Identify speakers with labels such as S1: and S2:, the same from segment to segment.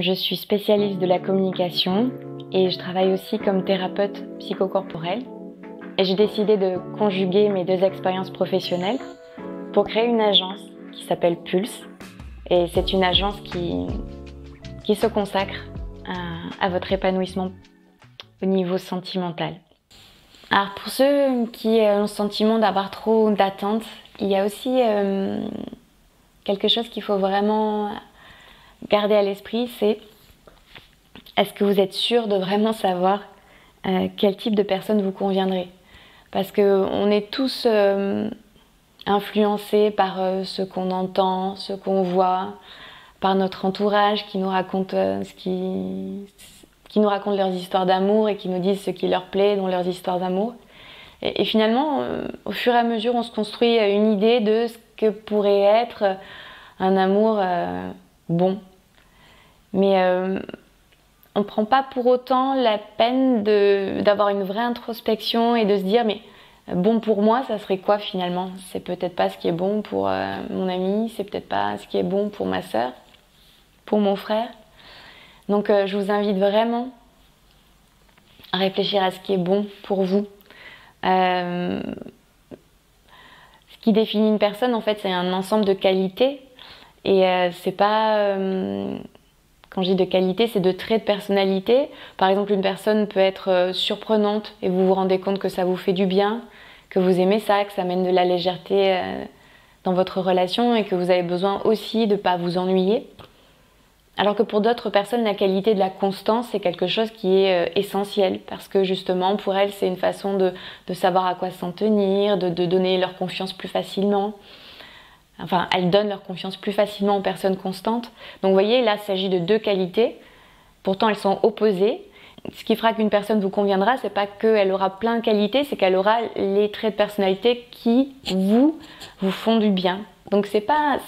S1: Je suis spécialiste de la communication et je travaille aussi comme thérapeute psychocorporelle. Et j'ai décidé de conjuguer mes deux expériences professionnelles pour créer une agence qui s'appelle Pulse. Et c'est une agence qui se consacre à votre épanouissement au niveau sentimental. Alors pour ceux qui ont le sentiment d'avoir trop d'attentes, il y a aussi quelque chose qu'il faut vraiment garder à l'esprit, c'est est-ce que vous êtes sûr de vraiment savoir quel type de personne vous conviendrait? Parce qu'on est tous influencés par ce qu'on entend, ce qu'on voit, par notre entourage qui nous raconte qui nous racontent leurs histoires d'amour et qui nous disent ce qui leur plaît dans leurs histoires d'amour. Et finalement, au fur et à mesure, on se construit une idée de ce que pourrait être un amour bon. Mais on ne prend pas pour autant la peine d'avoir une vraie introspection et de se dire mais bon pour moi, ça serait quoi finalement? C'est peut-être pas ce qui est bon pour mon ami, c'est peut-être pas ce qui est bon pour ma sœur, pour mon frère. Donc je vous invite vraiment à réfléchir à ce qui est bon pour vous. Ce qui définit une personne, en fait, c'est un ensemble de qualités. Et c'est pas... quand je dis de qualité, c'est de traits de personnalité. Par exemple, une personne peut être surprenante et vous vous rendez compte que ça vous fait du bien, que vous aimez ça, que ça amène de la légèreté dans votre relation et que vous avez besoin aussi de ne pas vous ennuyer. Alors que pour d'autres personnes, la qualité de la constance, c'est quelque chose qui est essentiel parce que justement, pour elles, c'est une façon de savoir à quoi s'en tenir, de donner leur confiance plus facilement. Enfin, elles donnent leur confiance plus facilement aux personnes constantes. Donc vous voyez, là, il s'agit de deux qualités. Pourtant, elles sont opposées. Ce qui fera qu'une personne vous conviendra, c'est pas qu'elle aura plein de qualités, c'est qu'elle aura les traits de personnalité qui vous font du bien. Donc c'est pas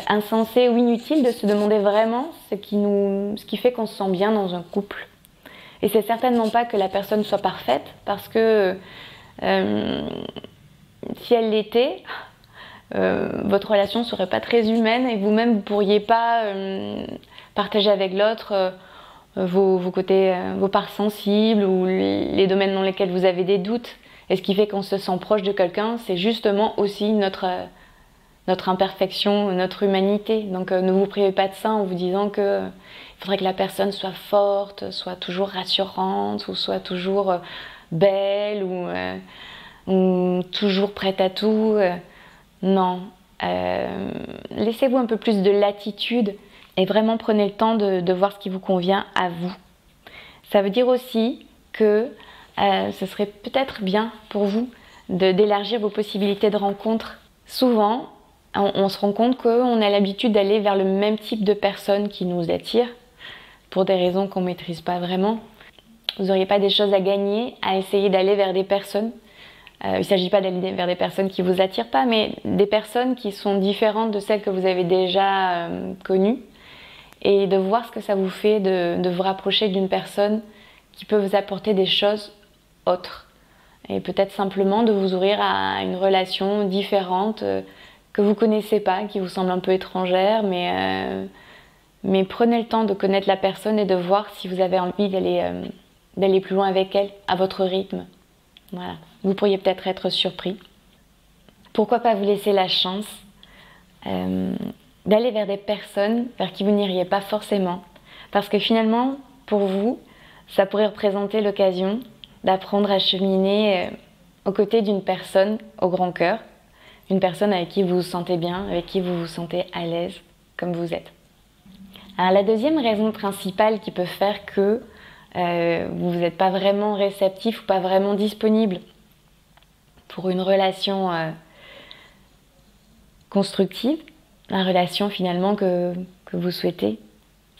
S1: insensé ou inutile de se demander vraiment ce qui fait qu'on se sent bien dans un couple. Et c'est certainement pas que la personne soit parfaite, parce que si elle l'était, votre relation serait pas très humaine et vous-même vous pourriez pas partager avec l'autre vos côtés, vos parts sensibles ou les domaines dans lesquels vous avez des doutes. Et ce qui fait qu'on se sent proche de quelqu'un, c'est justement aussi notre imperfection, notre humanité. Donc ne vous privez pas de ça en vous disant que il faudrait que la personne soit forte, soit toujours rassurante, ou soit toujours belle, ou toujours prête à tout. Non. Laissez-vous un peu plus de latitude et vraiment prenez le temps de voir ce qui vous convient à vous. Ça veut dire aussi que ce serait peut-être bien pour vous d'élargir vos possibilités de rencontre. Souvent, on se rend compte qu'on a l'habitude d'aller vers le même type de personnes qui nous attirent pour des raisons qu'on ne maîtrise pas vraiment. Vous n'auriez pas des choses à gagner à essayer d'aller vers des personnes. Il ne s'agit pas d'aller vers des personnes qui ne vous attirent pas, mais des personnes qui sont différentes de celles que vous avez déjà connues et de voir ce que ça vous fait de vous rapprocher d'une personne qui peut vous apporter des choses autres. Et peut-être simplement de vous ouvrir à une relation différente que vous connaissez pas, qui vous semble un peu étrangère, mais prenez le temps de connaître la personne et de voir si vous avez envie d'aller plus loin avec elle, à votre rythme. Voilà. Vous pourriez peut-être être surpris. Pourquoi pas vous laisser la chance d'aller vers des personnes vers qui vous n'iriez pas forcément. Parce que finalement, pour vous, ça pourrait représenter l'occasion d'apprendre à cheminer aux côtés d'une personne au grand cœur, une personne avec qui vous vous sentez bien, avec qui vous vous sentez à l'aise, comme vous êtes. Alors la deuxième raison principale qui peut faire que vous n'êtes pas vraiment réceptif ou pas vraiment disponible pour une relation constructive, la relation finalement que vous souhaitez,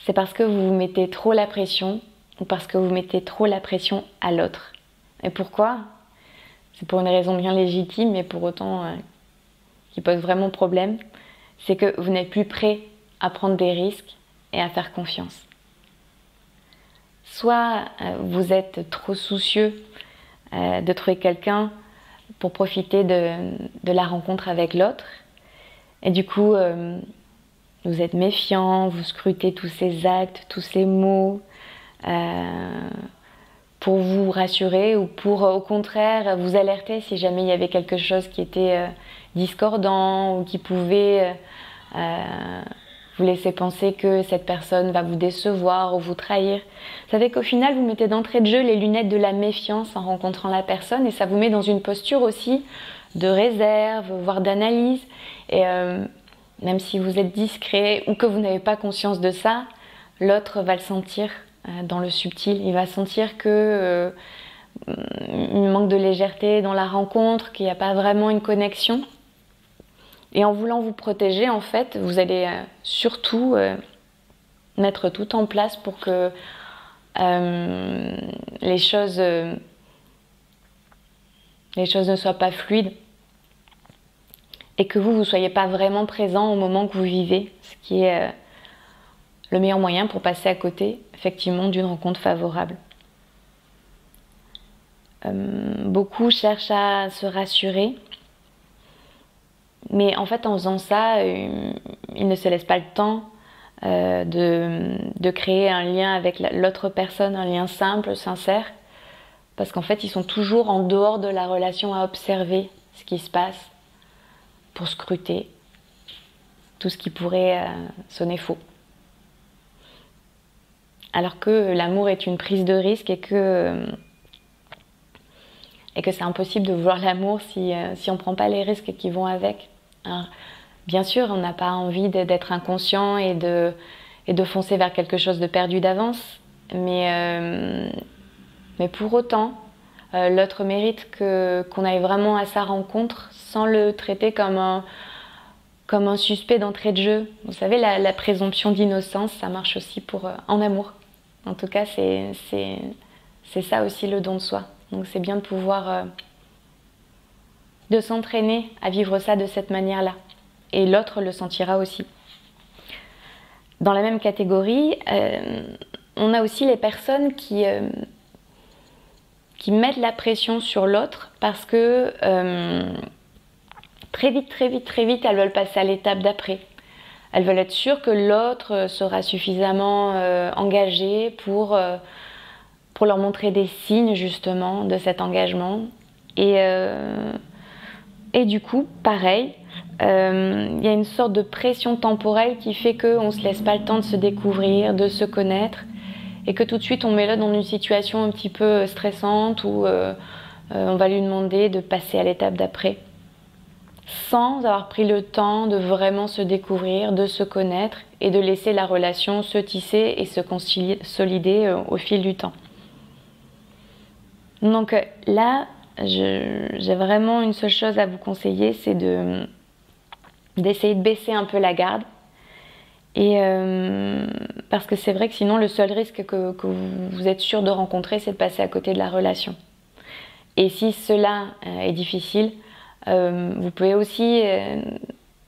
S1: c'est parce que vous vous mettez trop la pression ou parce que vous mettez trop la pression à l'autre. Et pourquoi ? C'est pour une raison bien légitime, mais pour autant qui pose vraiment problème, c'est que vous n'êtes plus prêt à prendre des risques et à faire confiance. Soit vous êtes trop soucieux de trouver quelqu'un pour profiter de la rencontre avec l'autre, et du coup Vous êtes méfiant, vous scrutez tous ces actes, tous ces mots pour vous rassurer ou pour au contraire vous alerter si jamais il y avait quelque chose qui était discordant ou qui pouvait vous laisser penser que cette personne va vous décevoir ou vous trahir. Vous savez qu'au final vous mettez d'entrée de jeu les lunettes de la méfiance en rencontrant la personne et ça vous met dans une posture aussi de réserve, voire d'analyse. Et même si vous êtes discret ou que vous n'avez pas conscience de ça, l'autre va le sentir dans le subtil. Il va sentir que il manque de légèreté dans la rencontre, qu'il n'y a pas vraiment une connexion. Et en voulant vous protéger, en fait, vous allez surtout mettre tout en place pour que les choses ne soient pas fluides et que vous ne soyez pas vraiment présent au moment que vous vivez, ce qui est le meilleur moyen pour passer à côté, effectivement, d'une rencontre favorable. Beaucoup cherchent à se rassurer, mais en fait, en faisant ça, ils ne se laissent pas le temps de créer un lien avec l'autre personne, un lien simple, sincère, parce qu'en fait, ils sont toujours en dehors de la relation à observer ce qui se passe, pour scruter tout ce qui pourrait sonner faux. Alors que l'amour est une prise de risque et que c'est impossible de vouloir l'amour si on ne prend pas les risques qui vont avec. Alors, bien sûr, on n'a pas envie d'être inconscient et de foncer vers quelque chose de perdu d'avance, mais pour autant, l'autre mérite qu'on aille vraiment à sa rencontre sans le traiter comme un suspect d'entrée de jeu. Vous savez, la présomption d'innocence, ça marche aussi en amour. En tout cas, c'est ça aussi le don de soi. Donc c'est bien de pouvoir de s'entraîner à vivre ça de cette manière-là. Et l'autre le sentira aussi. Dans la même catégorie, on a aussi les personnes qui mettent la pression sur l'autre parce que très vite, elles veulent passer à l'étape d'après. Elles veulent être sûres que l'autre sera suffisamment engagé pour leur montrer des signes justement de cet engagement. Et du coup, pareil, il y a une sorte de pression temporelle qui fait qu'on ne se laisse pas le temps de se découvrir, de se connaître, et que tout de suite on met l'autre dans une situation un petit peu stressante où on va lui demander de passer à l'étape d'après, sans avoir pris le temps de vraiment se découvrir, de se connaître et de laisser la relation se tisser et se consolider au fil du temps. Donc là, j'ai vraiment une seule chose à vous conseiller, c'est d'essayer de baisser un peu la garde. Et parce que c'est vrai que sinon, le seul risque que vous êtes sûr de rencontrer, c'est de passer à côté de la relation. Et si cela est difficile, vous pouvez aussi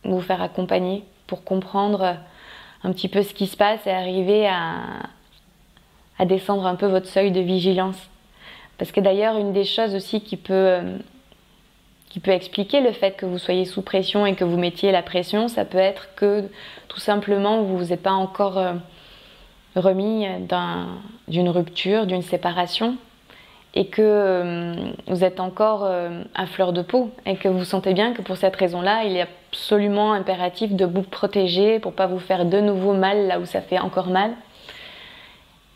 S1: vous faire accompagner pour comprendre un petit peu ce qui se passe et arriver à descendre un peu votre seuil de vigilance. Parce que d'ailleurs, une des choses aussi qui peut expliquer le fait que vous soyez sous pression et que vous mettiez la pression, ça peut être que tout simplement vous vous êtes pas encore remis d'une rupture, d'une séparation, et que vous êtes encore à fleur de peau et que vous sentez bien que pour cette raison-là, il est absolument impératif de vous protéger pour pas vous faire de nouveau mal là où ça fait encore mal.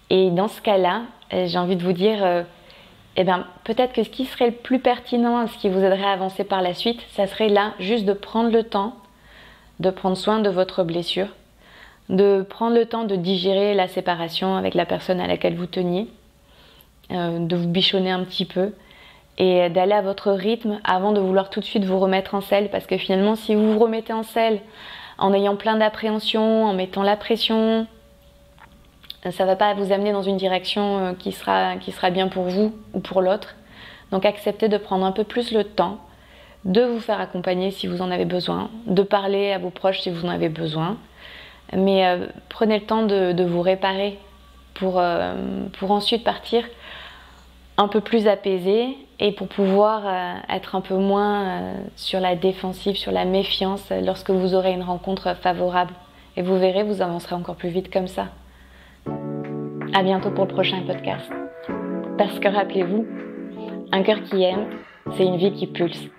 S1: Et dans ce cas-là, j'ai envie de vous dire, peut-être que ce qui serait le plus pertinent, ce qui vous aiderait à avancer par la suite, ça serait là juste de prendre le temps de prendre soin de votre blessure, de prendre le temps de digérer la séparation avec la personne à laquelle vous teniez, de vous bichonner un petit peu et d'aller à votre rythme avant de vouloir tout de suite vous remettre en selle, parce que finalement si vous vous remettez en selle en ayant plein d'appréhension, en mettant la pression, ça ne va pas vous amener dans une direction qui sera bien pour vous ou pour l'autre. Donc acceptez de prendre un peu plus le temps, de vous faire accompagner si vous en avez besoin, de parler à vos proches si vous en avez besoin, mais prenez le temps de vous réparer pour ensuite partir un peu plus apaisé et pour pouvoir être un peu moins sur la défensive, sur la méfiance lorsque vous aurez une rencontre favorable Et vous verrez, vous avancerez encore plus vite comme ça. À bientôt pour le prochain podcast. Parce que rappelez-vous, un cœur qui aime, c'est une vie qui pulse.